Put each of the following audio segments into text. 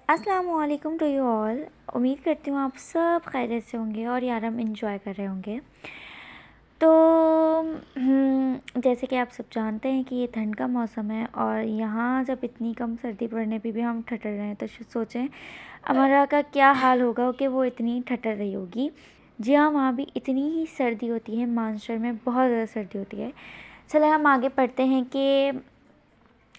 अस्सलामुअलैकुम to you all. उम्मीद करती हूँ आप सब खैरियत से होंगे और यार हम इंजॉय कर रहे होंगे। तो जैसे कि आप सब जानते हैं कि ये ठंड का मौसम है और यहाँ जब इतनी कम सर्दी पड़ने पे भी हम ठठर रहे हैं तो सोचें हमारा का क्या हाल होगा कि वो इतनी ठठर रही होगी। जी हाँ, वहाँ भी इतनी ही सर्दी होती है, मानसर में बहुत ज़्यादा सर्दी होती है। चलो हम आगे पढ़ते हैं कि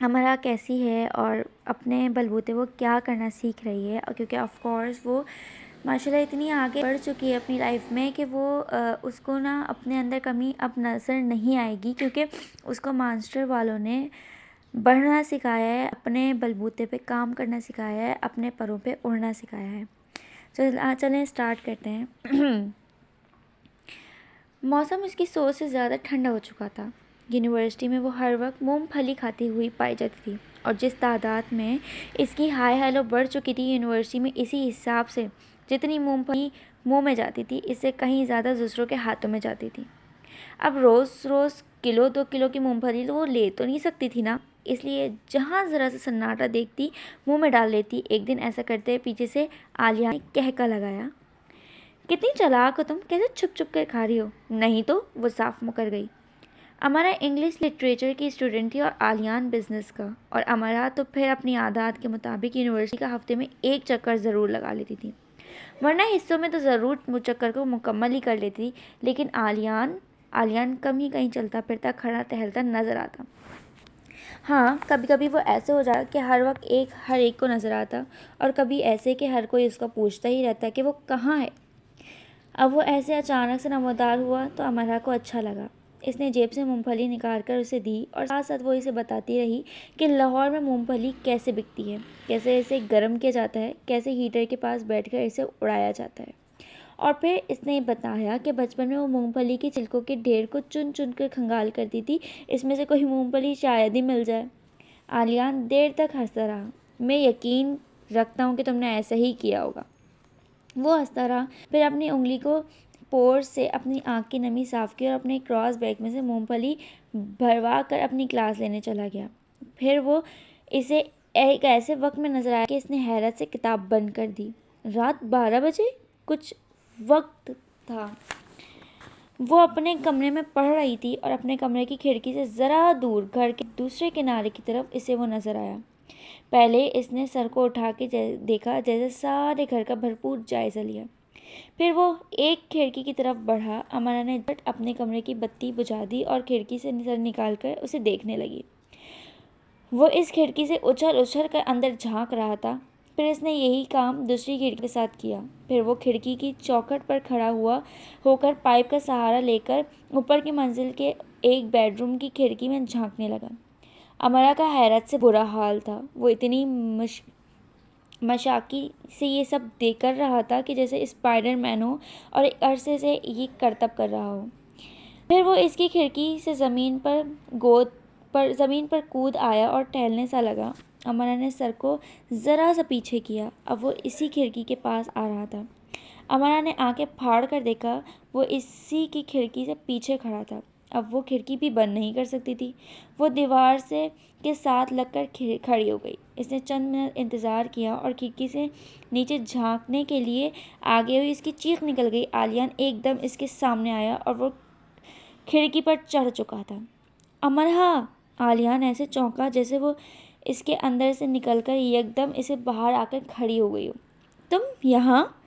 हमारा कैसी है और अपने बलबूते वो क्या करना सीख रही है। और क्योंकि ऑफ कोर्स वो माशाल्लाह इतनी आगे बढ़ चुकी है अपनी लाइफ में कि वो उसको ना अपने अंदर कमी अब नज़र नहीं आएगी, क्योंकि उसको मास्टर वालों ने बढ़ना सिखाया है, अपने बलबूते पे काम करना सिखाया है, अपने परों पे उड़ना सिखाया है। चलें स्टार्ट करते हैं। मौसम इसकी सोच से ज़्यादा ठंडा हो चुका था। यूनिवर्सिटी में वो हर वक्त मूंगफली खाती हुई पाई जाती थी और जिस तादाद में इसकी हाय हेलो बढ़ चुकी थी यूनिवर्सिटी में, इसी हिसाब से जितनी मूंगफली मुंह में जाती थी इससे कहीं ज़्यादा दूसरों के हाथों में जाती थी। अब रोज़ रोज़ किलो 2 किलो की मूंगफली तो वो ले तो नहीं सकती थी ना, इसलिए जहाँ ज़रा सा सन्नाटा देखती मुंह में डाल लेती। एक दिन ऐसा करते पीछे से आलिया ने कहका लगाया, कितनी चालाक हो तुम, कैसे छुप छुप कर खा रही हो। नहीं तो वो साफ मुकर गई। अमरा इंग्लिश लिटरेचर की स्टूडेंट थी और आलियान बिजनेस का, और अमरा तो फिर अपनी आदत के मुताबिक यूनिवर्सिटी का हफ्ते में एक चक्कर ज़रूर लगा लेती थी, वरना हिस्सों में तो ज़रूर चक्कर को मुकम्मल ही कर लेती थी। लेकिन आलियान आलियान कम ही कहीं चलता फिरता खड़ा टहलता नज़र आता। हाँ, कभी कभी वो ऐसे हो जाता कि हर एक को नज़र आता, और कभी ऐसे कि हर कोई उसका पूछता ही रहता कि वो कहाँ है। अब वो ऐसे अचानक से नमोदार हुआ तो अमरा को अच्छा लगा। इसने जेब से मूंगफली निकाल कर उसे दी और साथ साथ वो इसे बताती रही कि लाहौर में मूंगफली कैसे बिकती है, कैसे इसे गर्म किया जाता है, कैसे हीटर के पास बैठकर इसे उड़ाया जाता है। और फिर इसने बताया कि बचपन में वो मूंगफली के छिलकों के ढेर को चुन चुन कर खंगाल करती थी, इसमें से कोई मूंगफली शायद ही मिल जाए। आलियान देर तक हंसता रहा। मैं यकीन रखता हूँ कि तुमने ऐसा ही किया होगा। वो हंसता रहा, फिर अपनी उंगली को पोर से अपनी आँख की नमी साफ की और अपने क्रॉस बैग में से मूंगफली भरवा कर अपनी क्लास लेने चला गया। फिर वो इसे एक ऐसे वक्त में नजर आया कि इसने हैरत से किताब बंद कर दी। रात 12 बजे कुछ वक्त था। वो अपने कमरे में पढ़ रही थी और अपने कमरे की खिड़की से ज़रा दूर घर के दूसरे किनारे की तरफ इसे वो नज़र आया। पहले इसने सर को उठा के देखा, जैसे सारे घर का भरपूर जायज़ा लिया। फिर वो एक खिड़की की तरफ बढ़ा। अमरा ने झट अपने कमरे की बत्ती बुझा दी और खिड़की से सर निकाल कर उसे देखने लगी। वो इस खिड़की से उछल उछल कर अंदर झांक रहा था। फिर इसने यही काम दूसरी खिड़की के साथ किया। फिर वो खिड़की की चौखट पर खड़ा हुआ होकर पाइप का सहारा लेकर ऊपर की मंजिल के एक बेडरूम की खिड़की में झांकने लगा। अमरा का हैरत से बुरा हाल था। वो इतनी मशाकी से ये सब देख कर रहा था कि जैसे स्पाइडरमैन हो और एक अरसे से ये करतब कर रहा हो। फिर वो इसकी खिड़की से ज़मीन पर कूद आया और टहलने सा लगा। अमरा ने सर को ज़रा सा पीछे किया। अब वो इसी खिड़की के पास आ रहा था। अमरा ने आंखें फाड़ कर देखा, वो इसी की खिड़की से पीछे खड़ा था। अब वो खिड़की भी बंद नहीं कर सकती थी। वो दीवार से के साथ लगकर खड़ी हो गई। इसने चंद मिनट इंतज़ार किया और खिड़की से नीचे झांकने के लिए आगे हुई इसकी चीख निकल गई। आलियान एकदम इसके सामने आया और वो खिड़की पर चढ़ चुका था। अमरहा! आलियान ऐसे चौंका जैसे वो इसके अंदर से निकलकर एकदम इसे बाहर आकर खड़ी हो गई हो। तुम यहाँ?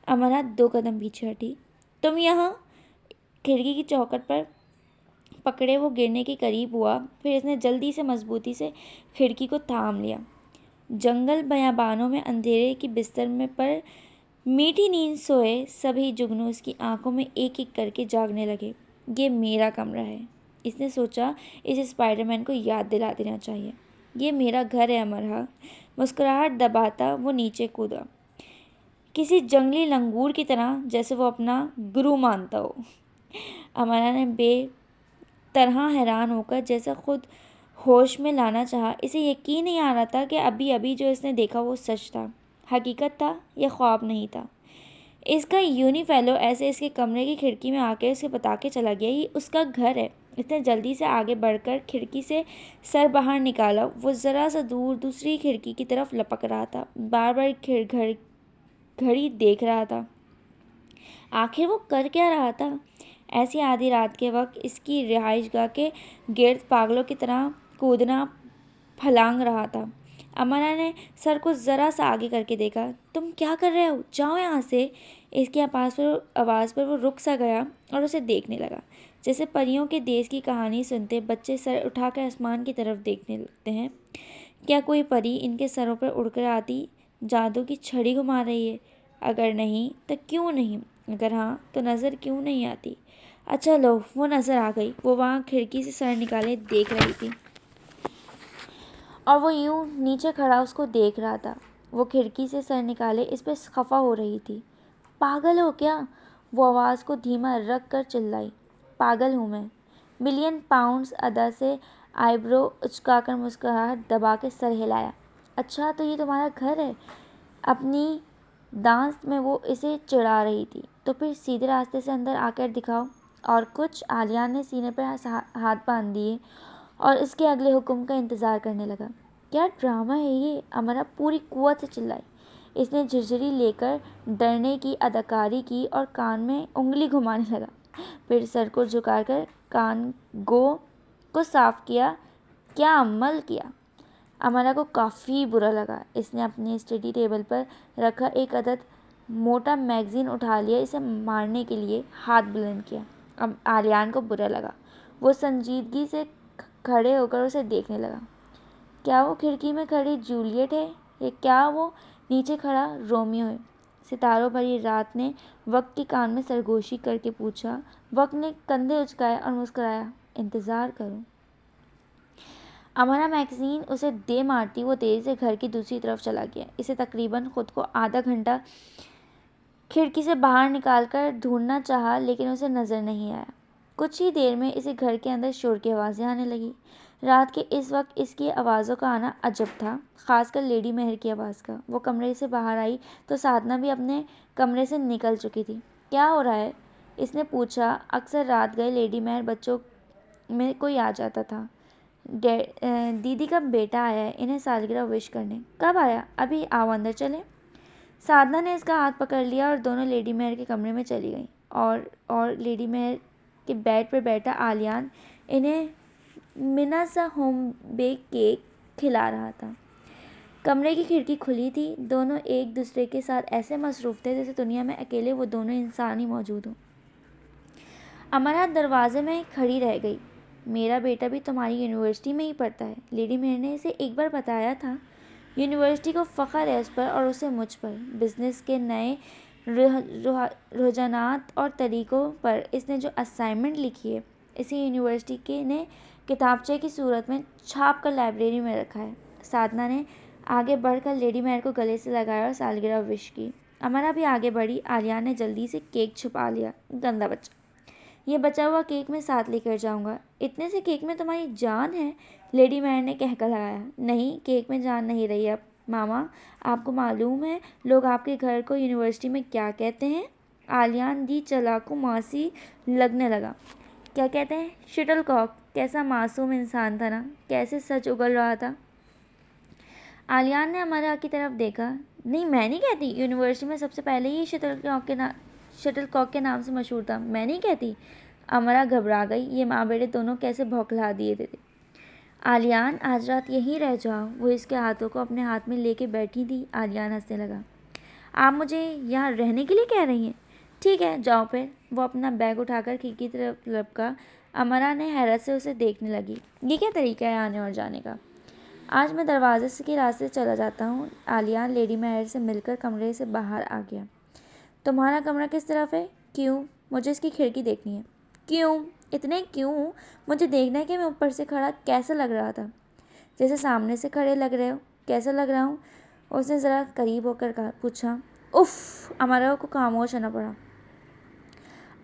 अमरा 2 कदम पीछे हटी। तुम यहाँ? खिड़की की चौखट पर पकड़े वो गिरने के करीब हुआ। फिर इसने जल्दी से मजबूती से खिड़की को थाम लिया। जंगल बयाबानों में अंधेरे की बिस्तर में पर मीठी नींद सोए सभी जुगनू उसकी आंखों में एक एक करके जागने लगे। ये मेरा कमरा है, इसने सोचा। इस स्पाइडरमैन को याद दिला देना चाहिए। ये मेरा घर है अमरहा। मुस्कुराहट दबाता वो नीचे कूदा, किसी जंगली लंगूर की तरह, जैसे वो अपना गुरु मानता हो। अमरा ने बेतरह हैरान होकर जैसा खुद होश में लाना चाहा। इसे यकीन नहीं आ रहा था कि अभी अभी जो इसने देखा वो सच था, हकीकत था या ख्वाब नहीं था। इसका यूनी फेलो ऐसे इसके कमरे की खिड़की में आकर इसे बता के चला गया, ये उसका घर है। इसने जल्दी से आगे बढ़कर खिड़की से सर बाहर निकाला। वो ज़रा सा दूर दूसरी खिड़की की तरफ लपक रहा था, बार बार घड़ी देख रहा था। आखिर वो कर क्या रहा था? ऐसी आधी रात के वक्त इसकी रिहाइशगाह के गिर्द पागलों की तरह कूदना फलांग रहा था। अमरा ने सर को ज़रा सा आगे करके देखा। तुम क्या कर रहे हो? जाओ यहाँ से। इसकी आवाज़ पर वो रुक सा गया और उसे देखने लगा। जैसे परियों के देश की कहानी सुनते बच्चे सर उठाकर आसमान की तरफ देखने लगते हैं। क्या कोई परी इनके सरों पर उड़कर आती जादू की छड़ी घुमा रही है? अगर नहीं तो क्यों नहीं? अगर हाँ तो नज़र क्यों नहीं आती? अच्छा लो, वो नज़र आ गई। वो वहाँ खिड़की से सर निकाले देख रही थी और वो यूं नीचे खड़ा उसको देख रहा था। वो खिड़की से सर निकाले इस पर खफा हो रही थी। पागल हो क्या? वो आवाज़ को धीमा रख कर चिल्लाई। पागल हूँ मैं। मिलियन पाउंड्स अदा से आईब्रो उचकाकर मुस्कुराहट दबा के सर हिलाया। अच्छा तो ये तुम्हारा घर है? अपनी डांस में वो इसे चिढ़ा रही थी। तो फिर सीधे रास्ते से अंदर आकर दिखाओ। और कुछ? आलियान ने सीने पर हाथ बांध दिए और इसके अगले हुक्म का इंतज़ार करने लगा। क्या ड्रामा है ये? अमरा पूरी कुव्वत से चिल्लाई। इसने झिरझिरी लेकर डरने की अदाकारी की और कान में उंगली घुमाने लगा। फिर सर को झुकाकर कान को साफ किया। क्या अमल किया! अमरा को काफ़ी बुरा लगा। इसने अपने स्टडी टेबल पर रखा एक अदद मोटा मैगज़ीन उठा लिया। इसे मारने के लिए हाथ बुलंद किया। अब आलियान को बुरा लगा। वो संजीदगी से खड़े होकर उसे देखने लगा। क्या वो खिड़की में खड़ी जूलियट है या क्या वो नीचे खड़ा रोमियो है? सितारों भरी रात ने वक्त के कान में सरगोशी करके पूछा। वक्त ने कंधे उचकाए और मुस्कुराया। इंतज़ार करो। अमरा मैगज़ीन उसे दे मारती वो तेज़ी से घर की दूसरी तरफ चला गया। इसे तकरीबन खुद को आधा घंटा खिड़की से बाहर निकालकर ढूंढना चाहा, लेकिन उसे नज़र नहीं आया। कुछ ही देर में इसे घर के अंदर शोर की आवाज़ें आने लगी। रात के इस वक्त इसकी आवाज़ों का आना अजब था, ख़ासकर लेडी मेहर की आवाज़ का। वो कमरे से बाहर आई तो साधना भी अपने कमरे से निकल चुकी थी। क्या हो रहा है? इसने पूछा। अक्सर रात गए लेडी मेहर बच्चों में कोई आ जाता था। दीदी का बेटा आया है इन्हें सालगिरह विश करने। कब आया? अभी। आओ अंदर चलें। साधना ने इसका हाथ पकड़ लिया और दोनों लेडी मेहर के कमरे में चली गईं। और लेडी मेहर के बेड पर बैठा आलियान इन्हें मिना सा होम बेक केक खिला रहा था। कमरे की खिड़की खुली थी। दोनों एक दूसरे के साथ ऐसे मसरूफ़ थे जैसे दुनिया में अकेले वो दोनों इंसान ही मौजूद हों। अमरा दरवाजे में खड़ी रह गई। मेरा बेटा भी तुम्हारी यूनिवर्सिटी में ही पढ़ता है। लेडी मेहर ने इसे एक बार बताया था। यूनिवर्सिटी को फ़ख्र है उस पर और उसे मुझ पर। बिज़नेस के नए रुझानात और तरीक़ों पर इसने जो असाइनमेंट लिखी है, इसे यूनिवर्सिटी के ने किताबचे की सूरत में छाप कर लाइब्रेरी में रखा है। साधना ने आगे बढ़कर लेडी मेहर को गले से लगाया और सालगिरह विश की। अमरा भी आगे बढ़ी। आलिया ने जल्दी से केक छुपा लिया। गंदा बच्चा। ये बचा हुआ केक मैं साथ लेकर जाऊंगा। इतने से केक में तुम्हारी जान है? लेडी मेहर ने कहकर लगाया। नहीं, केक में जान नहीं रही अब। मामा, आपको मालूम है लोग आपके घर को यूनिवर्सिटी में क्या कहते हैं? आलियान दी चालाकू मासी लगने लगा। क्या कहते हैं? शटलकॉक। कैसा मासूम इंसान था ना, कैसे सच उगल रहा था। आलियान ने अमरा की तरफ देखा। नहीं, मैं नहीं कहती। यूनिवर्सिटी में सबसे पहले ही शटलकॉक के नाम से मशहूर था। मैं नहीं कहती। अमरा घबरा गई। ये माँ बेटे दोनों कैसे भौंकला दिए थे। आलियान, आज रात यहीं रह जाओ। वो इसके हाथों को अपने हाथ में लेके बैठी थी। आलियान हंसने लगा। आप मुझे यहाँ रहने के लिए कह रही हैं? ठीक है, जाओ फिर। वो अपना बैग उठाकर खिड़की की तरफ लपका। अमरा ने हैरत से उसे देखने लगी। ये क्या तरीका है आने और जाने का? आज मैं दरवाजे से के रास्ते चला जाता हूँ। आलियान लेडी मेहर से मिलकर कमरे से बाहर आ गया। तुम्हारा कमरा किस तरफ है? क्यों? मुझे इसकी खिड़की देखनी है। क्यों? इतने क्यों? मुझे देखना है कि मैं ऊपर से खड़ा कैसा लग रहा था। जैसे सामने से खड़े लग रहे हो। कैसा लग रहा हूँ? उसने ज़रा करीब होकर पूछा। उफ़! अमरा को खामोश होना पड़ा।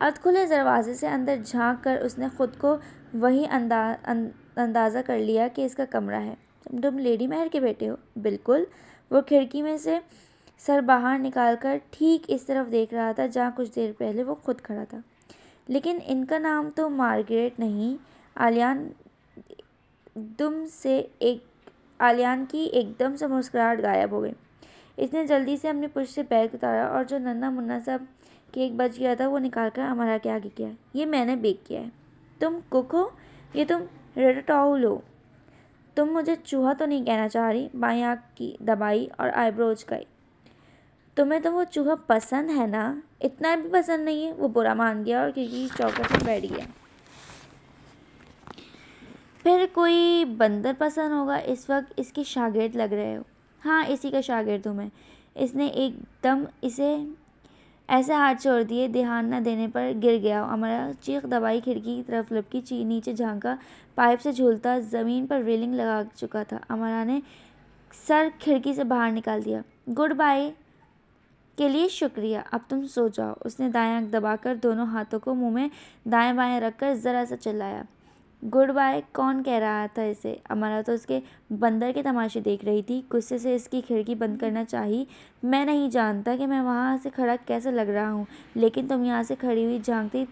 अधखुले दरवाजे से अंदर झांक कर उसने खुद को वही अंदाज़ा कर लिया कि इसका कमरा है। तुम लेडी मेहर के बेटे हो? बिल्कुल। वो खिड़की में से सर बाहर निकालकर ठीक इस तरफ देख रहा था जहाँ कुछ देर पहले वो खुद खड़ा था। लेकिन इनका नाम तो मार्गरेट नहीं, आलियान की एकदम से मुस्कुराहट गायब हो गई। इसने जल्दी से अपनी पुश से बैग उतारा और जो नन्हा मुन्ना सा केक बच गया था वो निकालकर अमरा के आगे किया। ये मैंने बेक किया है। तुम कुक हो? ये तुम रेटाटोल हो? तुम मुझे चूहा तो नहीं कहना चाह रही? बाई आँख की दबाई और आईब्रो उचकाई। तुम्हें तो वो चूहा पसंद है ना? इतना भी पसंद नहीं है? वो बुरा मान गया और खिड़की चौकट में बैठ गया। फिर कोई बंदर पसंद होगा। इस वक्त इसके शागिर्द लग रहे हो। हाँ, इसी का शागिर्द हूँ मैं। इसने एकदम इसे ऐसे हाथ छोड़ दिए, ध्यान न देने पर गिर गया। अमरा चीख दबाई, खिड़की की तरफ लपकी, नीचे झांका। पाइप से झूलता ज़मीन पर रेलिंग लगा चुका था। अमरा ने सर खिड़की से बाहर निकाल दिया। गुड बाय के लिए शुक्रिया, अब तुम सो जाओ। उसने दायां आंख दबाकर दोनों हाथों को मुंह में दाएं बाएं रखकर ज़रा सा चिल्लाया। गुड बाय कौन कह रहा था इसे? अमरा तो उसके बंदर के तमाशे देख रही थी। गुस्से से इसकी खिड़की बंद करना चाही। मैं नहीं जानता कि मैं वहाँ से खड़ा कैसे लग रहा हूँ, लेकिन तुम यहाँ से खड़ी हुई झांकती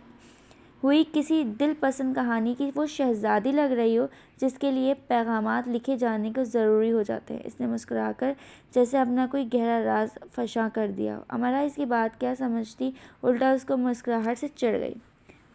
हुई किसी दिल पसंद कहानी की वो शहजादी लग रही हो जिसके लिए पैगामात लिखे जाने को ज़रूरी हो जाते हैं। इसने मुस्कुराकर जैसे अपना कोई गहरा राज फशा कर दिया। अमरा इसकी बात क्या समझती, उल्टा उसको मुस्कुराहट से चिढ़ गई।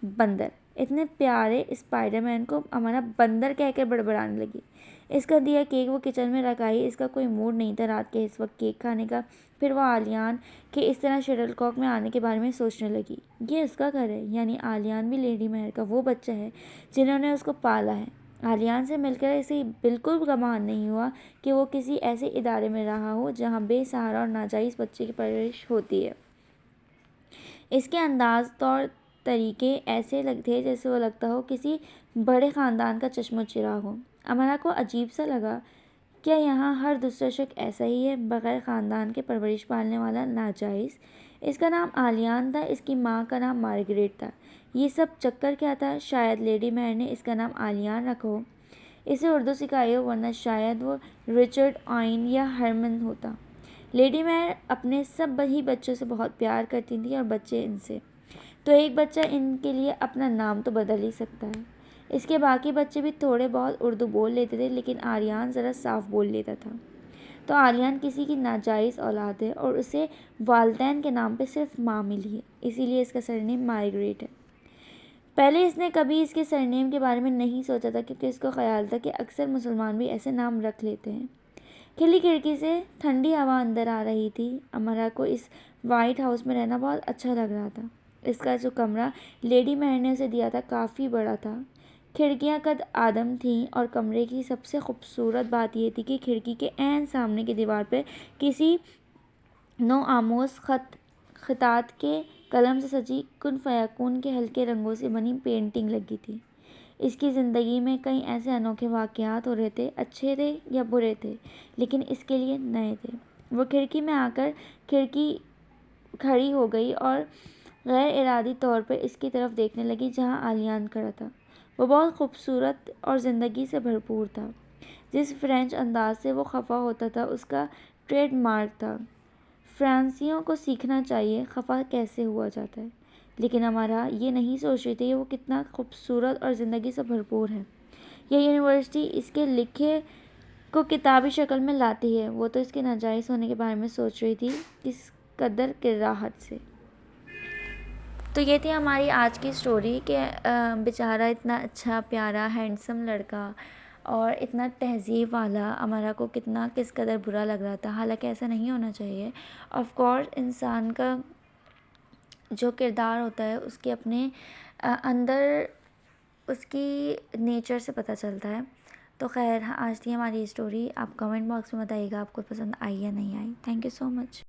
बंदर, इतने प्यारे स्पाइडरमैन को अमरा बंदर कहकर बड़बड़ाने लगी। इसका दिया केक वो किचन में रखा ही इसका कोई मूड नहीं था रात के इस वक्त केक खाने का। फिर वो आलियान के इस तरह शटलकॉक में आने के बारे में सोचने लगी। ये उसका घर है, यानी आलियान भी लेडी महर का वो बच्चा है जिन्होंने उसको पाला है। आलियान से मिलकर इसे बिल्कुल गुमान नहीं हुआ कि वो किसी ऐसे इदारे में रहा हो जहाँ बेसहारा और नाजायज़ बच्चे की परवरिश होती है। इसके अंदाज तौर तरीके ऐसे थे जैसे वो लगता हो किसी बड़े ख़ानदान का चश्मो चिराग हो। अमरा को अजीब सा लगा, क्या यहाँ हर दूसरा शख्स ऐसा ही है, बग़ैर ख़ानदान के परवरिश पालने वाला, नाजायज़? इसका नाम आलियान था, इसकी माँ का नाम मार्गरेट था। ये सब चक्कर क्या था? शायद लेडी महर ने इसका नाम आलियान रखा हो, इसे उर्दू सिखाई हो, वरना शायद वो रिचर्ड आइन या हरमन होता। लेडी महर अपने सब ही बच्चों से बहुत प्यार करती थी और बच्चे इनसे। तो एक बच्चा इनके लिए अपना नाम तो बदल ही सकता है। इसके बाकी बच्चे भी थोड़े बहुत उर्दू बोल लेते थे, लेकिन आलियान ज़रा साफ बोल लेता था। तो आलियान किसी की नाजायज़ औलाद है और उसे वालदैन के नाम पे सिर्फ माँ मिली है, इसीलिए इसका सरनेम मार्गरेट है। पहले इसने कभी इसके सरनेम के बारे में नहीं सोचा था, क्योंकि इसको ख्याल था कि अक्सर मुसलमान भी ऐसे नाम रख लेते हैं। खिली खिड़की से ठंडी हवा अंदर आ रही थी। अमरा को इस वाइट हाउस में रहना बहुत अच्छा लग रहा था। इसका जो कमरा लेडी महर ने उसे दिया था काफ़ी बड़ा था। खिड़कियां कद आदम थीं और कमरे की सबसे खूबसूरत बात यह थी कि खिड़की के ऐन सामने की दीवार पर किसी नो आमोज खतात के कलम से सजी कुन फयाकून के हल्के रंगों से बनी पेंटिंग लगी थी। इसकी ज़िंदगी में कई ऐसे अनोखे वाक़यात हो रहे थे, अच्छे थे या बुरे थे, लेकिन इसके लिए नए थे। वो खिड़की में आकर खिड़की खड़ी हो गई और गैर इरादी तौर पर इसकी तरफ देखने लगी जहाँ आलियान खड़ा था। वो बहुत खूबसूरत और ज़िंदगी से भरपूर था। जिस फ्रेंच अंदाज से वो खफा होता था उसका ट्रेडमार्क था। फ्रांसीसियों को सीखना चाहिए खफा कैसे हुआ जाता है। लेकिन हमारा ये नहीं सोच रही थी वो कितना खूबसूरत और ज़िंदगी से भरपूर है। यह यूनिवर्सिटी इसके लिखे को किताबी शक्ल में लाती है। वो तो इसके नाजायज़ होने के बारे में सोच रही थी, किस कदर किराहत से। तो ये थी हमारी आज की स्टोरी कि बेचारा इतना अच्छा प्यारा हैंडसम लड़का और इतना तहज़ीब वाला अमरा को कितना किस कदर बुरा लग रहा था। हालांकि ऐसा नहीं होना चाहिए। ऑफ कोर्स इंसान का जो किरदार होता है उसके अपने अंदर उसकी नेचर से पता चलता है। तो खैर आज थी हमारी स्टोरी। आप कमेंट बॉक्स में बताइएगा आपको पसंद आई या नहीं आई। Thank you so much.